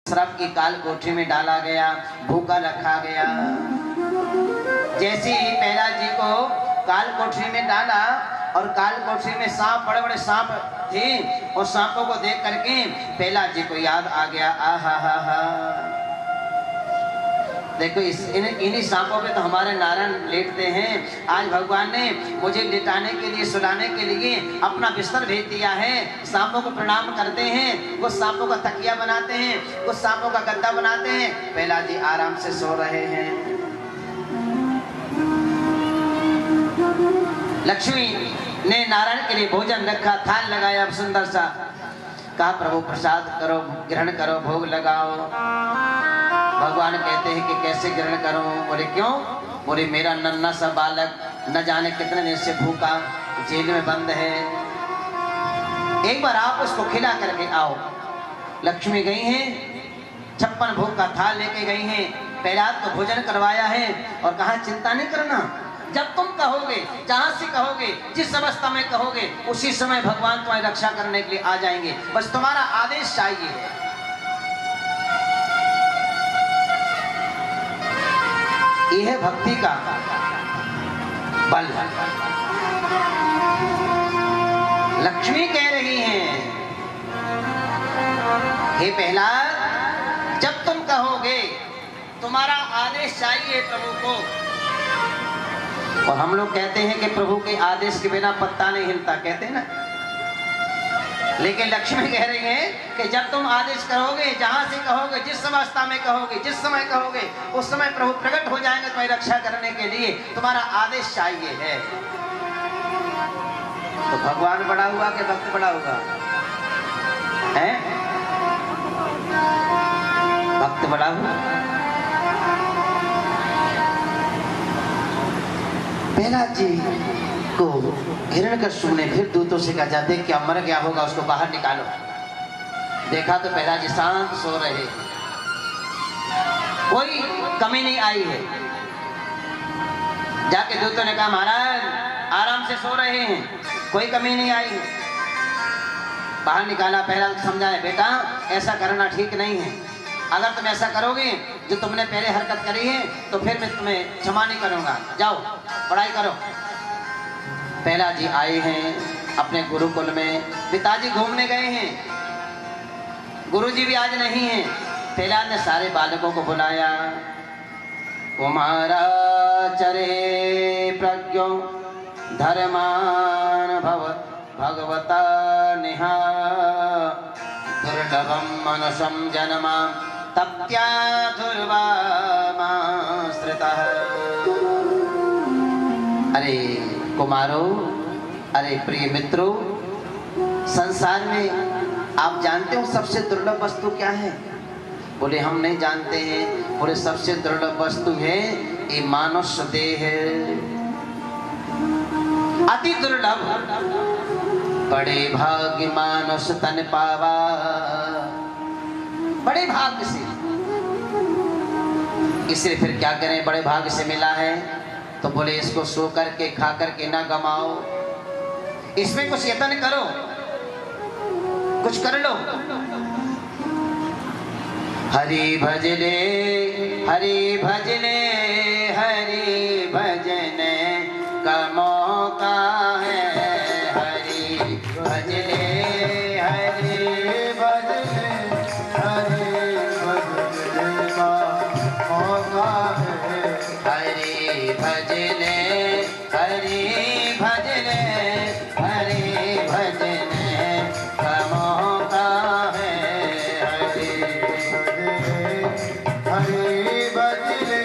श्राप की काल कोठरी में डाला गया, भूखा रखा गया। जैसे ही प्रहलाद जी को काल कोठरी में डाला और काल कोठरी में सांप, बड़े बड़े सांप थे, और सांपों को देख करके प्रहलाद जी को याद आ गया, आहा हा हा, देखो इन्हीं सांपों पे तो हमारे नारायण लेटते हैं। आज भगवान ने मुझे लिटाने के लिए, सुलाने के लिए अपना बिस्तर भेज दिया है। सांपों को प्रणाम करते हैं, वो सांपों का तकिया बनाते हैं, वो सांपों का गद्दा बनाते हैं। प्रहलाद जी आराम से सो रहे हैं। लक्ष्मी ने नारायण के लिए भोजन रखा, थाल लगाया सुंदर सा, कहा प्रभु प्रसाद करो, ग्रहण करो, भोग लगाओ। भगवान कहते हैं कि कैसे ग्रहण करूं? बोले क्यों? बोले मेरा नन्हा सा बालक न जाने कितने दिन से भूखा जेल में बंद है, एक बार आप उसको खिला करके आओ। लक्ष्मी गई हैं, 56 भोग का थाल लेके गई हैं, प्रहलाद को भोजन करवाया है और कहा चिंता नहीं करना, जब तुम कहोगे, जहां से कहोगे, जिस अवस्था में कहोगे, उसी समय भगवान तुम्हारी रक्षा करने के लिए आ जाएंगे, बस तुम्हारा आदेश चाहिए है। यह है भक्ति का बल। लक्ष्मी कह रही हैं, हे प्रहलाद, जब तुम कहोगे, तुम्हारा आदेश चाहिए प्रभु को। और हम लोग कहते हैं कि प्रभु के आदेश के बिना पत्ता नहीं हिलता, कहते हैं ना। लेकिन लक्ष्मी कह रही है कि जब तुम आदेश करोगे, जहां से कहोगे, जिस अवस्था में कहोगे, जिस समय कहोगे, उस समय प्रभु प्रकट हो जाएंगे तुम्हारी रक्षा करने के लिए, तुम्हारा आदेश चाहिए है। तो भगवान बड़ा हुआ कि भक्त बड़ा हुआ है? भक्त बड़ा हुआ। प्रहलाद जी को हिरण्यकश्यप ने फिर दूतों से कहा, देख क्या मर गया होगा, उसको बाहर निकालो। देखा तो प्रहलाद जी शांत सो रहे, कोई कमी नहीं आई है। जाके दूतों ने कहा महाराज आराम से सो रहे हैं, कोई कमी नहीं आई है। बाहर निकाला, प्रहलाद समझाए, बेटा ऐसा करना ठीक नहीं है, अगर तुम ऐसा करोगे जो तुमने पहले हरकत करी है तो फिर मैं तुम्हें क्षमा नहीं करूंगा, जाओ पढ़ाई करो। प्रहलाद जी आए हैं अपने गुरुकुल में, पिताजी घूमने गए हैं, गुरुजी भी आज नहीं हैं। प्रहलाद ने सारे बालकों को बुलाया, कुमाराचरे प्रज्ञो धर्मान भगवता निहा दुर्लभम मनुषम जन्मा तप्त्या ध्रुवामाश्रितः। अरे कुमारों, अरे प्रिय मित्रों, संसार में आप जानते हो सबसे दुर्लभ वस्तु क्या है? बोले हम नहीं जानते हैं। बोले सबसे दुर्लभ वस्तु है ये मानुष देह, अति दुर्लभ, बड़े भाग्य मानुष तन पावा, बड़े भाग्य से। इसलिए फिर क्या करें, बड़े भाग्य से मिला है तो बोले इसको सो करके खा करके ना गमाओ, इसमें कुछ यत्न करो, कुछ कर लो। हरि भजने हरि भजने हरि भजने का मौका है, हरि भजने हरि भजने हरि भजने का मौका है, हरि भजने हरि भजने हरि भजने का मौका है, हरि भजने हरि भजने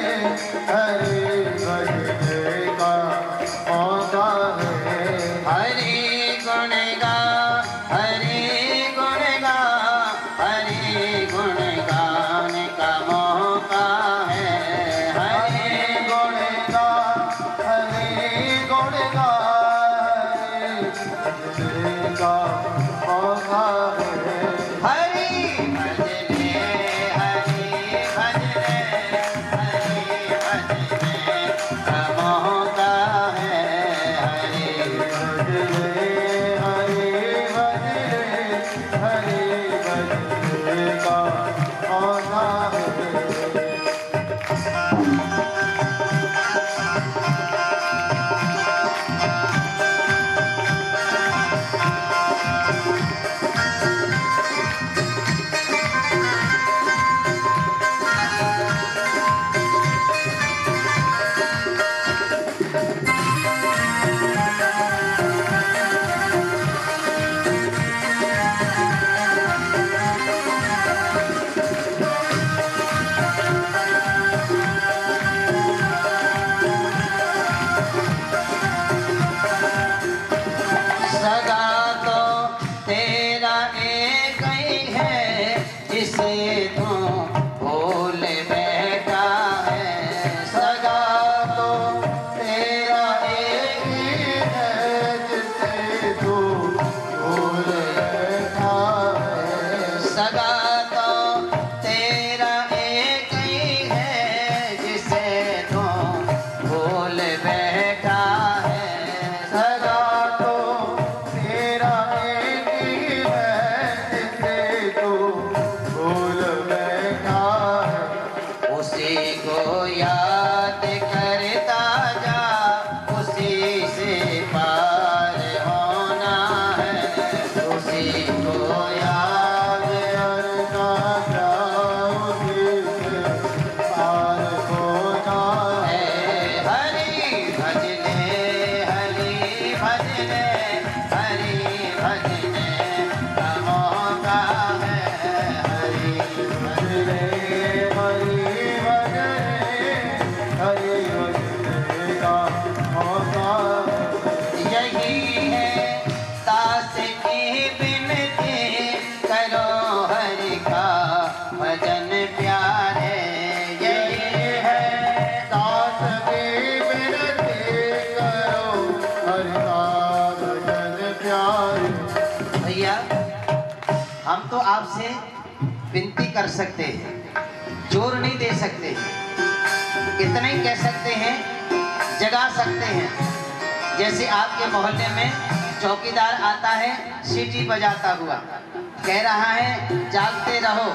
तू भूल बैठा है। सगा तो तेरा एक ही है जिसे तू भूल बैठा है। सगा तो तेरा एक ही है जिसे तू भूल बैठा है। सगा तो तेरा एक ही है जिसे तू भूल बैठा है। उसी को याद करता जा, उसी से पार होना है। उसी को याद करता जाओ जिसे पार होना है। हरि भजने हरि भजने हरि भजने का मौका है। हरि भजने हरि भजने हरि भजने का मौका है। यही है दास की बिनती, करो हरि का भजन प्यारे। यही है दास की विनती करो हरि का भजन प्यारे। भैया, हम तो आपसे विनती कर सकते हैं, जोर नहीं दे सकते। इतना ही कह सकते हैं, जगा सकते हैं। जैसे आपके मोहल्ले में चौकीदार आता है सीटी बजाता हुआ, कह रहा है जागते रहो,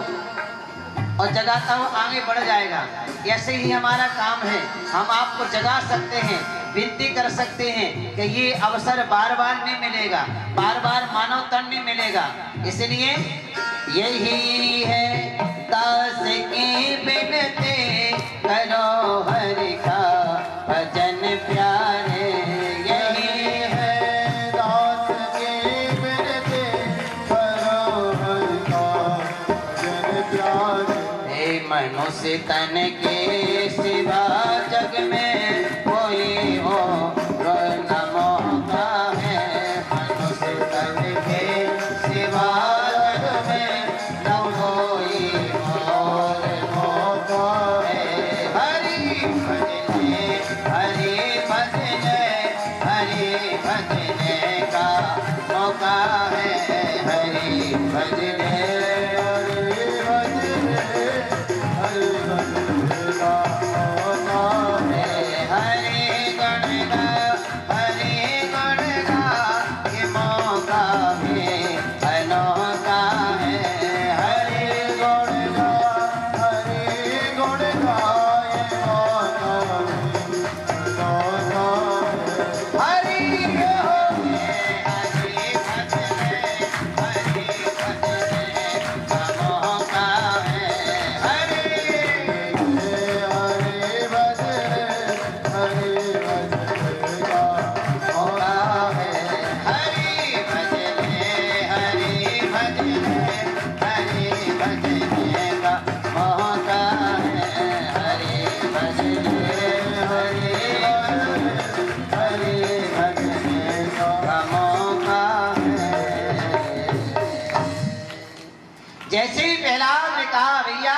और जगाता हुआ आगे बढ़ जाएगा। ऐसे ही हमारा काम है, हम आपको जगा सकते हैं, विनती कर सकते हैं कि ये अवसर बार बार नहीं मिलेगा, बार बार मानव तन नहीं मिलेगा। इसलिए यही है दास की बिनती, करो हरि का भजन प्यारे। यही है दास की विनती करो हरि का भजन प्यारे। हे मनुष्य तन के सिवा जग में कोई हो न मौका है। मनुष्य तन के सिवा जग में न कोई और मौका है। हरि भजने हरि भजने हरि भजने का मौका है। हरि भजने हरि भजने हरि भजने का मौका है। हरि गुण गा, हरि गुण गा, ये मौका भी अनोखा है। हरि गुण गा हरि गुण गाए मौका मौका है। हरि हो हरि भजने का मौका है। हरि हरि भजने हरि भजने का मौका है। हरि भजने हरि भजने हरि भजने का मौका है। हरि भजने हरि हरि भजने का मौका है। जैसे ही प्रहलाद ने कहा भैया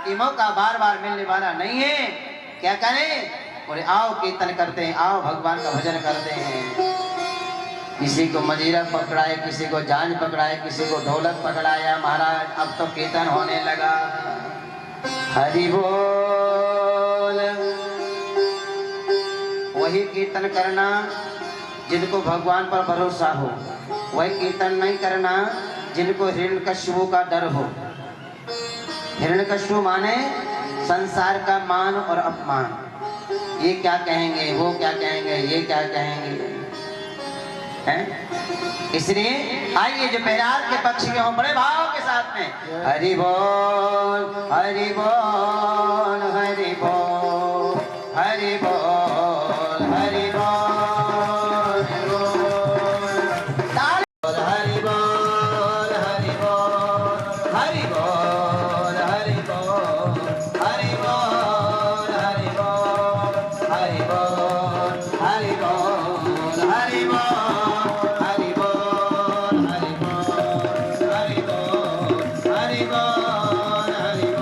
ये मौका बार बार मिलने वाला नहीं है, क्या करें? बोले आओ कीर्तन करते हैं, आओ भगवान का भजन करते हैं। किसी को मजीरा पकड़ाए, किसी को जांज पकड़ाए, किसी को ढोलक पकड़ाया। महाराज अब तो कीर्तन होने लगा। हरि बोल। वही कीर्तन करना जिनको भगवान पर भरोसा हो, वही कीर्तन नहीं करना जिनको हिरण्यकश्यप का डर हो। हिरण्यकश्यप माने संसार का मान और अपमान। ये क्या कहेंगे, वो क्या कहेंगे, ये क्या कहेंगे, हैं? इसलिए आइए जो प्रहलाद के पक्ष के हों बड़े भाव के साथ में हरि बोल हरि बोल हरि बोल हरि बोल हरि बोल हरि बोल हरि बोल हरि बोल हरि बोल हरि बोल हरि बोल हरि बोल हरि बोल हरि बोल हरि बोल हरि बोल हरि बोल हरि बोल हरि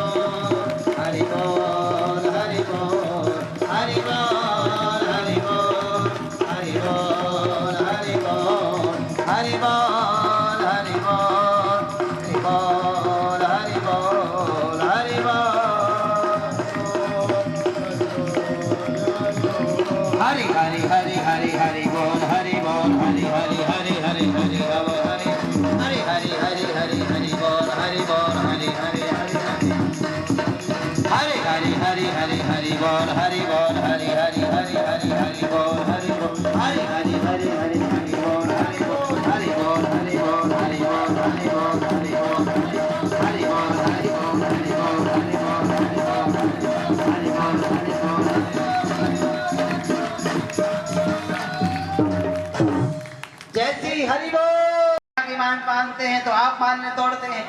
हाथ मारने दौड़ते हैं।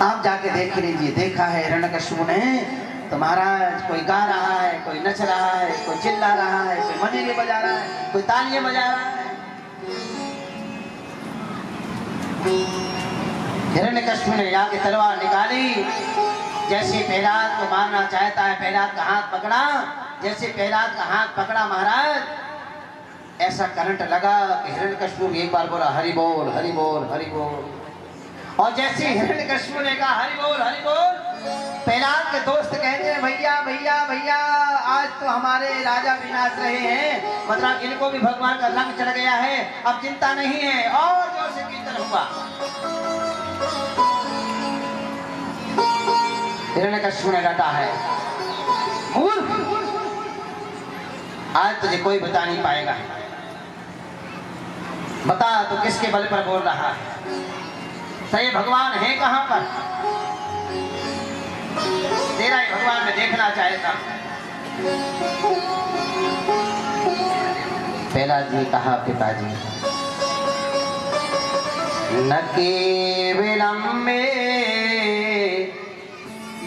आप जाके देख लीजिए, देखा है हिरण्यकश्यप ने तो महाराज कोई गा रहा है, कोई नच रहा है, कोई चिल्ला रहा है, कोई मंजीरे बजा रहा है, कोई तालियां बजा रहा है। हिरण्यकश्यप ने जाके तलवार निकाली, जैसे प्रहलाद को मारना चाहता है, प्रहलाद का हाथ पकड़ा, जैसे प्रहलाद का हाथ पकड़ा महाराज, ऐसा करंट लगा कि हिरण्यकश्यप एक बार बोला हरि बोल हरि बोल हरि बोल। और जैसे हिरण्यकश्यप ने कहा हरि बोल हरि बोल, प्रहलाद के दोस्त कहते हैं भैया भैया भैया आज तो हमारे राजा विनाश रहे हैं, मतलब इनको भी भगवान का रंग चढ़ गया है, अब चिंता नहीं है। और जोर से कीर्तन हुआ। हिरण्यकश्यप ने डांटा है, मूर्ख, आज तुझे कोई बता नहीं पाएगा, बता तो किसके बल पर बोल रहा है, सही भगवान है कहां पर, तेरा ही भगवान मैं देखना चाहता। प्रहलाद जी कहा पिताजी न केवलम में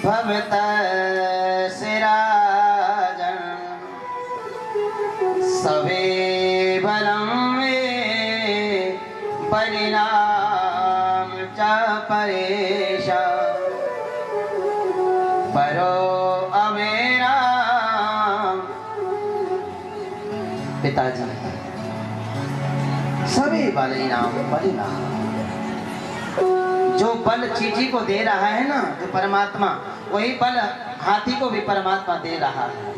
भवत सिराजन सवे बलम में परिणाम च परेशा परो अमेरा। पिताजी सभी बलिनाम परिणाम, जो बल चीटी को दे रहा है ना जो परमात्मा, वही बल हाथी को भी परमात्मा दे रहा है।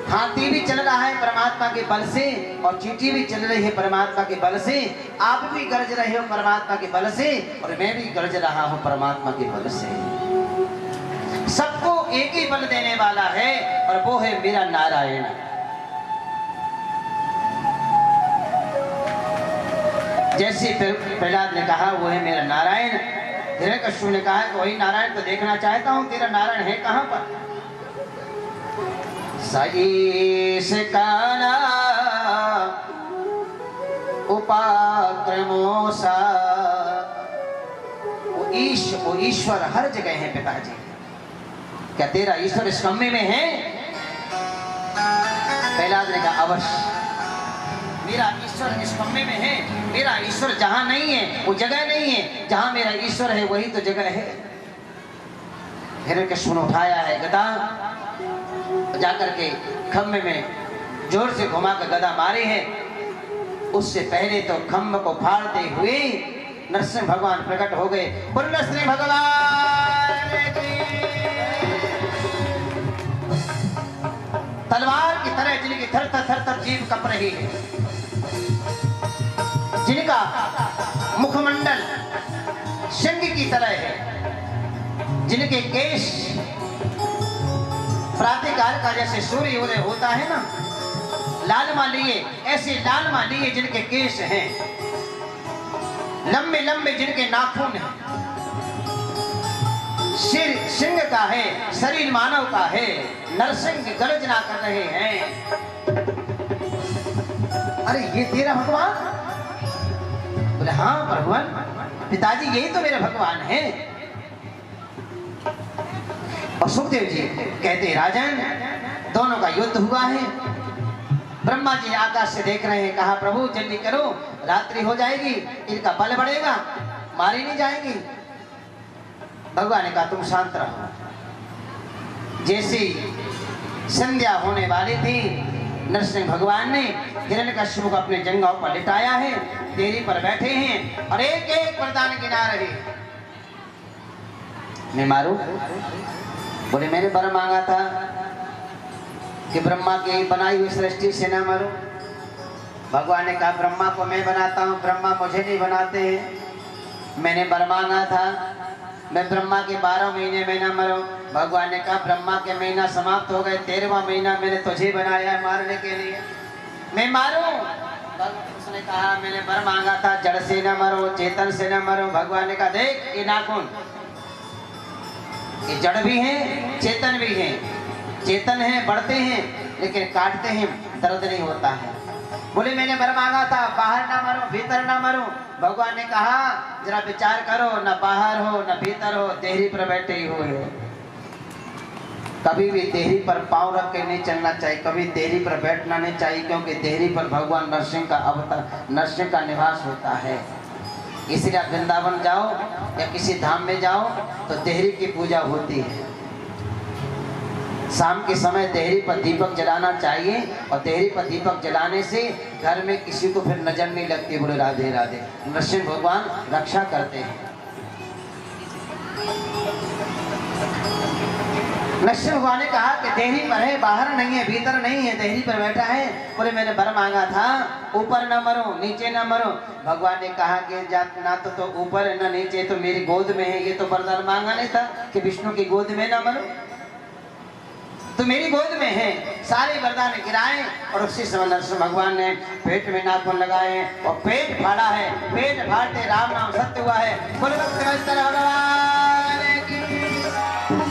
हाथी भी चल रहा है परमात्मा के बल से और चींटी भी चल रही है परमात्मा के बल से। आप भी गरज रहे हो परमात्मा के बल से और मैं भी गरज रहा हूं परमात्मा के बल से। सबको एक ही बल देने वाला है और वो है मेरा नारायण। जैसे प्रहलाद ने कहा वो है मेरा नारायण, हिरण्यकश्यप ने कहा कि वही नारायण तो देखना चाहता हूं, तेरा नारायण है कहां पर। सईस काला उपाक्रमो सा, वो ईश्वर हर जगह है पिताजी। क्या तेरा ईश्वर इस कम्मे में है? प्रहलाद ने कहा अवश्य मेरा ईश्वर इस कम्मे में है। मेरा ईश्वर जहां नहीं है वो जगह नहीं है, जहां मेरा ईश्वर है वही तो जगह है। हिरण्यकश्यप ने उठाया है गदा, जाकर के खम्भे में जोर से घुमा कर गदा मारी है। उससे पहले तो खम्भ को फाड़ते हुए नरसिंह भगवान प्रकट हो गए। बोल नरसिंह भगवान की। तलवार की तरह जिनकी थर थर थर जीभ कप रही है, जिनका मुखमंडल सिंह की तरह है, जिनके केश प्रातःकाल का जैसे सूर्य उदय होता है ना लालमा लिए, ऐसे लालमा लिए जिनके केश हैं, लंबे लंबे जिनके नाखून हैं, सिर सिंह का है, शरीर मानव का है, नरसिंह गर्जना कर रहे हैं। अरे ये तेरा भगवान? बोले हाँ भगवान, पिताजी यही तो मेरे भगवान है। और सुखदेव जी कहते राजन दोनों का युद्ध हुआ है। ब्रह्मा जी आकाश से देख रहे हैं, कहा प्रभु जल्दी करो रात्रि हो जाएगी, इनका बल बढ़ेगा, मारी नहीं जाएंगी। भगवान ने कहा तुम शांत रहो। जैसी संध्या होने वाली थी नरसिंह भगवान ने हिरण्यकश्यप को अपने जंघाओं पर लिटाया है, देरी पर बैठे हैं और एक एक वरदान गिना रहे। मैं मारू? बोले मैंने वर मांगा था कि ब्रह्मा की बनाई हुई सृष्टि से ना मरूं। भगवान ने कहा ब्रह्मा को मैं बनाता हूँ, ब्रह्मा मुझे नहीं बनाते हैं। मैंने वर मांगा था मैं ब्रह्मा के 12 महीने में ना मरूं। भगवान ने कहा ब्रह्मा के महीना समाप्त हो गए, 13वां महीना मैंने तुझे बनाया है मारने के लिए, मैं मारूं? उसने कहा मैंने वर मांगा था जड़ से न मरो, चेतन से न मरो। भगवान ने कहा देख ये नाखून, ये जड़ भी हैं चेतन भी हैं। चेतन हैं बढ़ते हैं लेकिन काटते हैं दर्द नहीं होता है, बोले मैंने वर मांगा था बाहर ना मरूं भीतर ना मरूं। भगवान ने कहा जरा विचार करो, न बाहर हो न भीतर हो, देहरी पर बैठे ही हुए हो। कभी भी देहरी पर पांव रख के नहीं चलना चाहिए, कभी देहरी पर बैठना नहीं चाहिए, क्योंकि देहरी पर भगवान नरसिंह का अवतार, नरसिंह का निवास होता है। इसलिए आप वृंदावन जाओ या किसी धाम में जाओ तो देहरी की पूजा होती है। शाम के समय देहरी पर दीपक जलाना चाहिए, और देहरी पर दीपक जलाने से घर में किसी को फिर नजर नहीं लगती। बोले राधे राधे। नरसिंह भगवान रक्षा करते हैं। नरसिंह भगवान ने कहा कि देहरी पर है, बाहर नहीं है, भीतर नहीं है, देहरी पर बैठा है। बोले मैंने वर मांगा था ऊपर न मरो नीचे न मरो। भगवान ने कहा कि ना तो ऊपर है न नीचे, तो मेरी गोद में है। ये तो वरदान मांगा नहीं था कि विष्णु की गोद में न मरो, तो मेरी गोद में है। सारे वरदान गिराए और उसी समय नरसिंह भगवान ने पेट में नाखून लगाए और पेट फाड़ा है। पेट फाड़ते राम नाम सत्य हुआ है। बोले भक्तवत्सल भगवान की,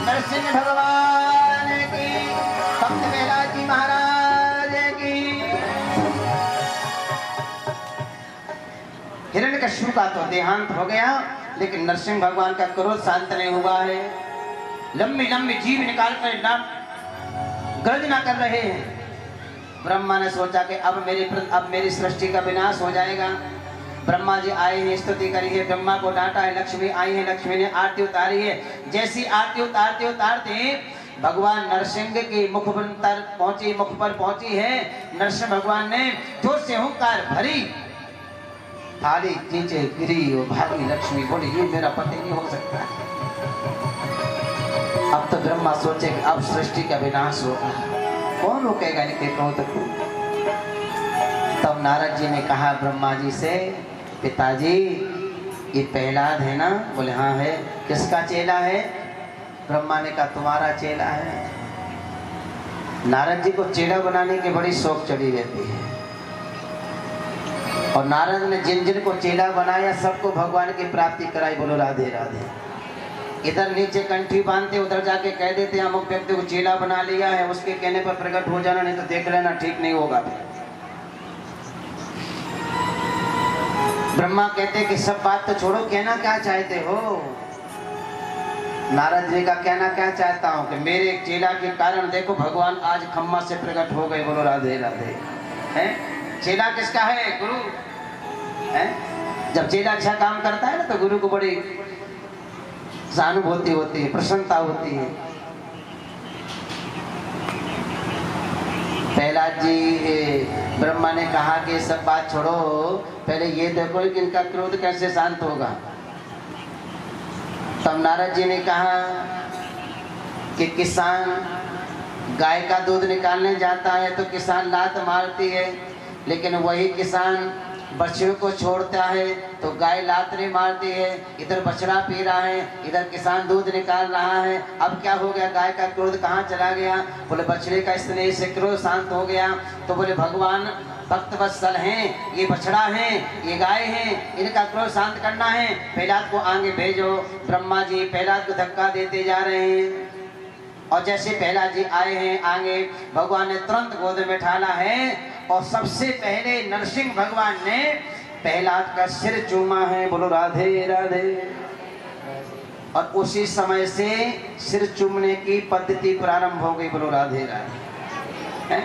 नरसिंह भगवान की, भक्त प्रहलाद जी महाराज की। हिरण्यकश्यप का तो देहांत हो गया, लेकिन नरसिंह भगवान का क्रोध शांत नहीं हुआ है। लंबी लंबी जीभ निकाल कर नाम गर्जना कर रहे हैं। ब्रह्मा ने सोचा कि अब मेरी सृष्टि का विनाश हो जाएगा। ब्रह्मा जी आए हैं, स्तुति करी है, ब्रह्मा को डांटा है। लक्ष्मी आई है, लक्ष्मी ने आरती उतारी है। जैसी आरती उतारते उतारते भगवान नरसिंह की मुख पर पहुंची है। नरसिंह भगवान ने जोर से हुंकार भरी, थाली नीचे गिरी और भागी। लक्ष्मी बोली ये मेरा पति नहीं हो सकता। अब तो ब्रह्मा सोचे कि अब सृष्टि का विनाश होगा, कौन रोकेगा इनके क्रोध को। तब नारद जी ने कहा ब्रह्मा जी से, पिताजी ये प्रहलाद है ना? बोले हाँ है। किसका चेला है? ब्रह्मा ने कहा तुम्हारा चेला है। नारद जी को चेला बनाने की बड़ी शौक चढ़ी रहती है, और नारद ने जिन जिन को चेला बनाया सबको भगवान की प्राप्ति कराई। बोलो राधे राधे। इधर नीचे कंठी बांधते, उधर जाके कह देते अमुक व्यक्ति को चेला बना लिया है, उसके कहने पर प्रकट हो जाना, नहीं तो देख लेना ठीक नहीं होगा। ब्रह्मा कहते कि सब बात तो छोड़ो, कहना क्या चाहते हो? नारद जी का कहना क्या चाहता हूँ कि मेरे एक चेला के कारण देखो भगवान आज खम्मा से प्रकट हो गए। बोलो राधे राधे। हैं? चेला किसका है? गुरु है। जब चेला अच्छा काम करता है ना तो गुरु को बड़ी सहानुभूति होती है, प्रसन्नता होती है। प्रहलाद जी ब्रह्मा ने कहा कि सब बात छोड़ो, पहले ये देखो कि इनका क्रोध कैसे शांत होगा। तब नारद जी ने कहा कि किसान गाय का दूध निकालने जाता है तो किसान लात मारती है, लेकिन वही किसान बछड़े को छोड़ता है तो गाय लात नहीं मारती है। इधर बछड़ा पी रहा है, इधर किसान दूध निकाल रहा है। अब क्या हो गया? गाय का क्रोध कहाँ चला गया? बोले बछड़े का स्नेह से क्रोध शांत हो गया। तो बोले भगवान भक्तवत्सल हैं, ये बछड़ा है, ये गाय है, इनका क्रोध शांत करना है, प्रहलाद को आगे भेजो। ब्रह्मा जी प्रहलाद को धक्का देते जा रहे हैं, और जैसे प्रहलाद जी आए हैं आगे, भगवान ने तुरंत गोद में ठाला है, और सबसे पहले नरसिंह भगवान ने प्रहलाद का सिर चूमा है। बोलो राधे राधे। और उसी समय से सिर चूमने की पद्धति प्रारंभ हो गई। बोलो राधे राधे। है?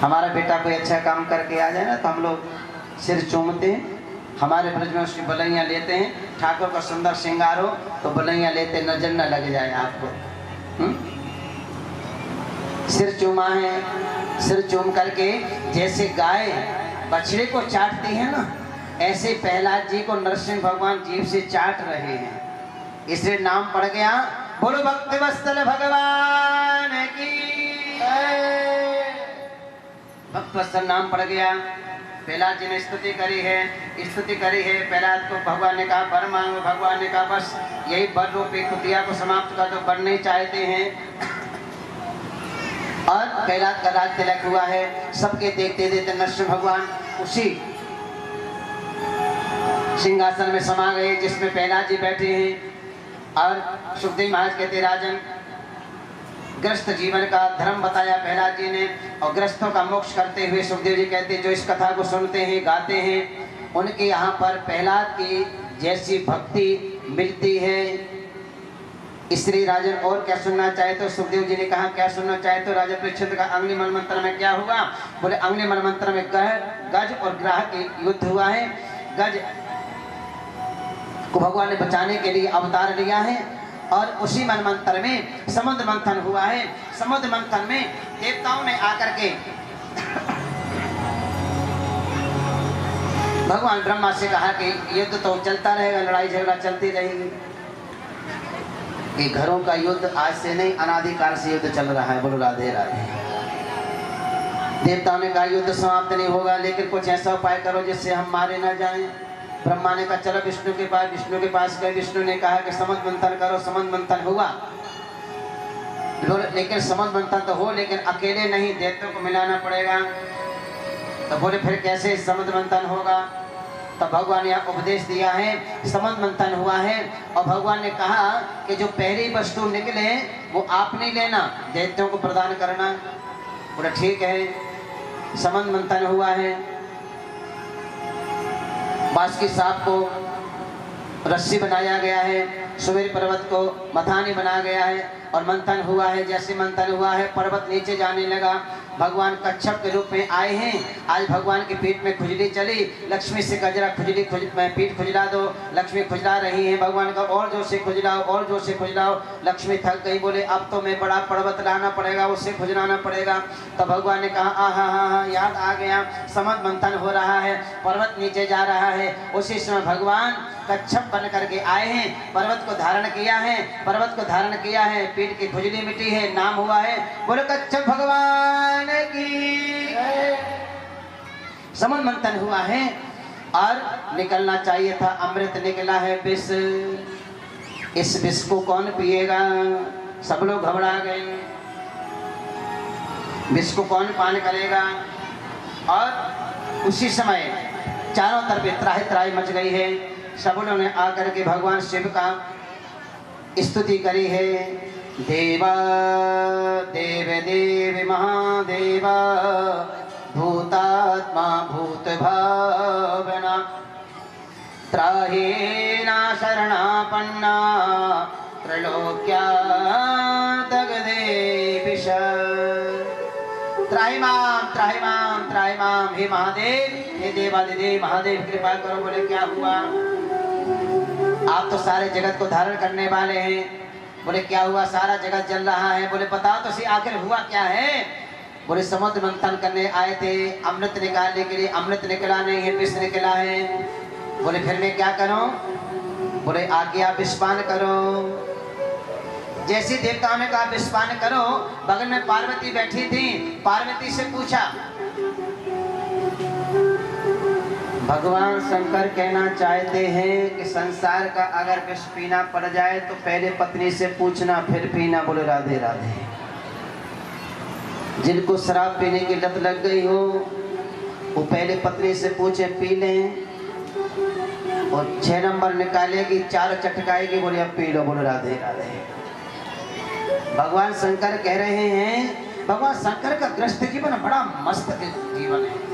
हमारा बेटा कोई अच्छा काम करके आ जाए ना तो हम लोग सिर चूमते हैं। हमारे ब्रज में उसकी बलैयाँ लेते हैं। ठाकुर का सुंदर श्रृंगार हो तो बलैयाँ लेते, नजर न लग जाए आपको। सिर चूमा है। सिर चूम करके जैसे गाय बछड़े को चाटती है ना, ऐसे प्रहलाद जी को नरसिंह भगवान जीभ से चाट रहे हैं, इसलिए नाम पड़ गया। बोलो भक्तवत्सल भगवान की। भक्तवत्सल नाम पड़ गया। प्रहलाद जी ने स्तुति करी है, प्रहलाद को भगवान ने कहा वर मांगो। भगवान ने कहा बस यही वर रूपी कुतिया को समाप्त कर दो, वर नहीं चाहते हैं। और प्रहलाद का राज तिलक हुआ है। सबके देखते देखते नरसिंह भगवान उसी सिंहासन में समा गए जिसमें प्रहलाद जी बैठे हैं। और सुखदेव महाराज कहते राजन ग्रस्त जीवन का धर्म बताया प्रहलाद जी ने, और ग्रस्तों का मोक्ष करते हुए सुखदेव जी कहते जो इस कथा को सुनते हैं गाते हैं उनके यहाँ पर प्रहलाद की जैसी भक्ति मिलती है। इसलिए राजन और क्या सुनना चाहे तो सुखदेव जी ने कहा क्या सुनना चाहे तो राजा परीक्षित का अग्नि मनमंत्र में क्या हुआ? बोले अग्नि मनमंत्र में गज और ग्राह के युद्ध हुआ है। गज को भगवान ने बचाने के लिए अवतार लिया है और उसी मनमंत्र में समुद्र मंथन हुआ है। समुद्र मंथन में देवताओं ने आकर के भगवान ब्रह्मा से कहा कि युद्ध तो चलता रहेगा, लड़ाई झगड़ा चलती रहेगी। कि घरों का युद्ध आज से नहीं अनादिकाल से युद्ध चल रहा है। बोलो राधे राधे। देवताओं ने कहा युद्ध समाप्त नहीं होगा, लेकिन कुछ ऐसा उपाय करो जिससे हम मारे ना जाएं। ब्रह्मा ने कहा चलो विष्णु के पास। विष्णु के पास गए। विष्णु ने कहा कि समुद्र मंथन करो। समुद्र मंथन हुआ, लेकिन समुद्र मंथन तो हो लेकिन अकेले नहीं, देवताओं को मिलाना पड़ेगा। तो बोले फिर कैसे समुद्र मंथन होगा? तो भगवान ने यहाँ उपदेश दिया है। समुद्र मंथन हुआ है और भगवान ने कहा कि जो पहली वस्तु निकले वो आप नहीं लेना, दैत्यों को प्रदान करना। बोला ठीक है। समुद्र मंथन हुआ है। बांस की सांप को रस्सी बनाया गया है, सुमेर पर्वत को मथानी बनाया गया है और मंथन हुआ है। जैसे मंथन हुआ है पर्वत नीचे जाने लगा। भगवान कच्छप के रूप में आए हैं। आज भगवान की पीठ में खुजली चली। लक्ष्मी से कजरा खुजली पीठ खुजला दो। लक्ष्मी खुजला रही है। भगवान का और जोर से खुजलाओ, और जोर से खुजलाओ। लक्ष्मी थक गई। बोले अब तो मैं बड़ा पर्वत लाना पड़ेगा, उससे खुजलाना पड़ेगा। तो भगवान ने कहा हाँ याद आ गया, समुद्र मंथन हो रहा है, पर्वत नीचे जा रहा है। उसी समय भगवान कच्छप बन करके आए हैं। पर्वत को धारण किया है। पर्वत को धारण किया है। पीठ की खुजली मिटी है। नाम हुआ है बोलो कच्छप भगवान की। समुद्र मंथन हुआ है और निकलना चाहिए था, अमृत निकला है विष। इस विष को कौन पिएगा? सब लोग घबरा गए। विष को कौन पान करेगा? और उसी समय चारों तरफ त्राही त्राही मच गई है। सब लोगों ने आकर के भगवान शिव का स्तुति करी है। देवा देव देव महादेवा भूतात्मा भूत भावना त्राहीना शरणापन्ना त्रैलोक्या तगदेविश। त्राही माम हे महादेव, हे देवादिदेव महादेव कृपा करो। बोले क्या हुआ? आप तो सारे जगत को धारण करने वाले हैं। बोले क्या हुआ? सारा जगत जल रहा है। बोले बताओ तो सही आखिर हुआ क्या है? बोले समुद्र मंथन करने आए थे, अमृत निकालने के लिए। अमृत निकला नहीं है, विष निकला है। बोले फिर मैं क्या करूं? बोले आगे आप विषपान करो। जैसे देवताओं ने कहा विषपान करो, बगल में पार्वती बैठी थी। पार्वती से पूछा, भगवान शंकर कहना चाहते हैं कि संसार का अगर विष पीना पड़ जाए तो पहले पत्नी से पूछना फिर पीना। बोले राधे राधे। जिनको शराब पीने की लत लग गई हो वो पहले पत्नी से पूछे पी लें, और 6 नंबर निकालेगी, 4 चटकाएगी, बोले अब पी लो। बोले राधे राधे। भगवान शंकर कह रहे हैं, भगवान शंकर का ग्रस्त जीवन बड़ा मस्त जीवन है।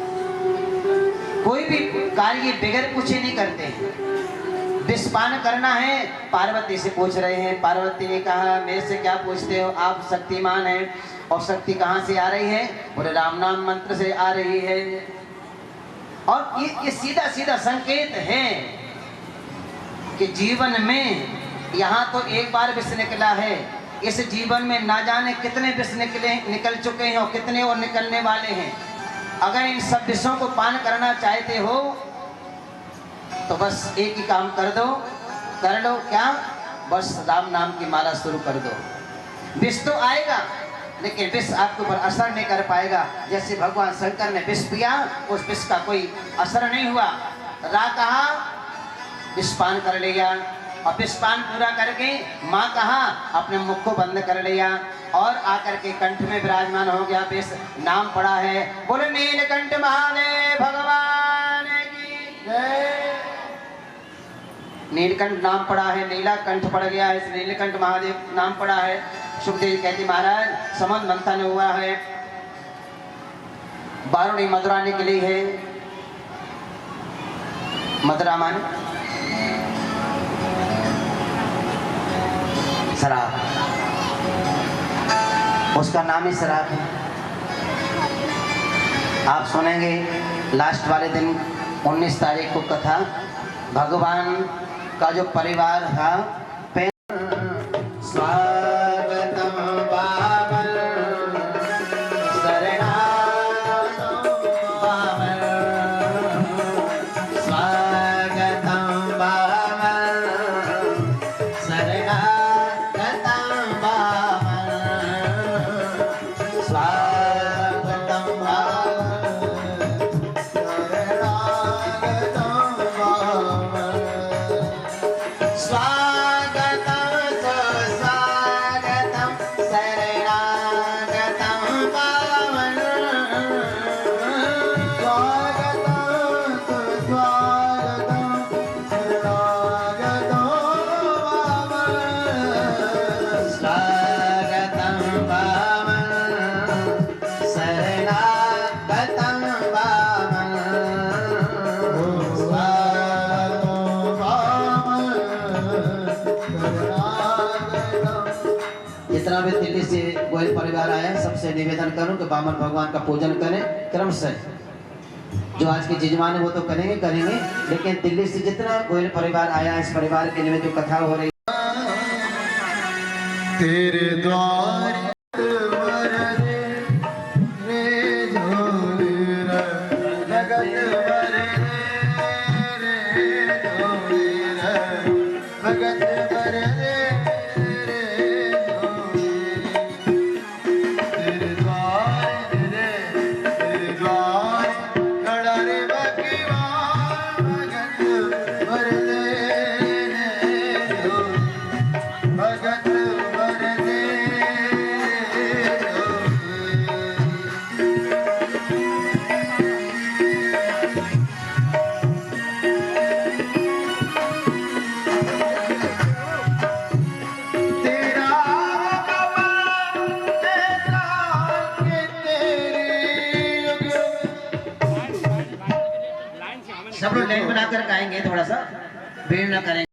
कोई भी कार्य बगैर पूछे नहीं करते हैं। विषपान करना है, पार्वती से पूछ रहे हैं। पार्वती ने कहा मेरे से क्या पूछते हो, आप शक्तिमान हैं। और शक्ति कहाँ से आ रही है? बोले राम नाम मंत्र से आ रही है। और ये सीधा सीधा संकेत है कि जीवन में यहाँ तो एक बार विष निकला है, इस जीवन में ना जाने कितने विष निकल चुके हैं और कितने और निकलने वाले हैं। अगर इन सब विषयों को पान करना चाहते हो तो बस एक ही काम कर लो। क्या? बस राम नाम की माला शुरू कर दो। विष तो आएगा लेकिन विष आपके ऊपर असर नहीं कर पाएगा। जैसे भगवान शंकर ने विष पिया, उस विष का कोई असर नहीं हुआ। कहा विषपान कर लिया और विषपान पूरा करके माँ कहा अपने मुख को बंद कर लिया और आकर के कंठ में विराजमान हो गया। विष नाम पड़ा है। बोले नीलकंठ महादेव भगवान की जय। नीलकंठ नाम पड़ा है, नीला कंठ पड़ गया है, नीलकंठ महादेव नाम पड़ा है। सुखदेव कहती महाराज संबंध मंथन हुआ है, बारुणी मदुरा निकली है। मदुरा माने शराब, उसका नाम ही शराब है। आप सुनेंगे लास्ट वाले दिन 19 तारीख को कथा, भगवान का जो परिवार था, स्वागतम बाबल शरणागतम बाबल, स्वागतम बाबल शरणागतम बाबल, स्वागतम जितना भी दिल्ली से गोयल परिवार आया है, सबसे निवेदन करूं कि बामन भगवान का पूजन करें क्रम से। जो आज के जजमान है वो तो करेंगे, लेकिन दिल्ली से जितना गोयल परिवार आया है, इस परिवार के लिए जो कथा हो रही है, तेरे द्वार सब लोग लाइन बनाकर गाएंगे, थोड़ा सा भीड़ ना करेंगे।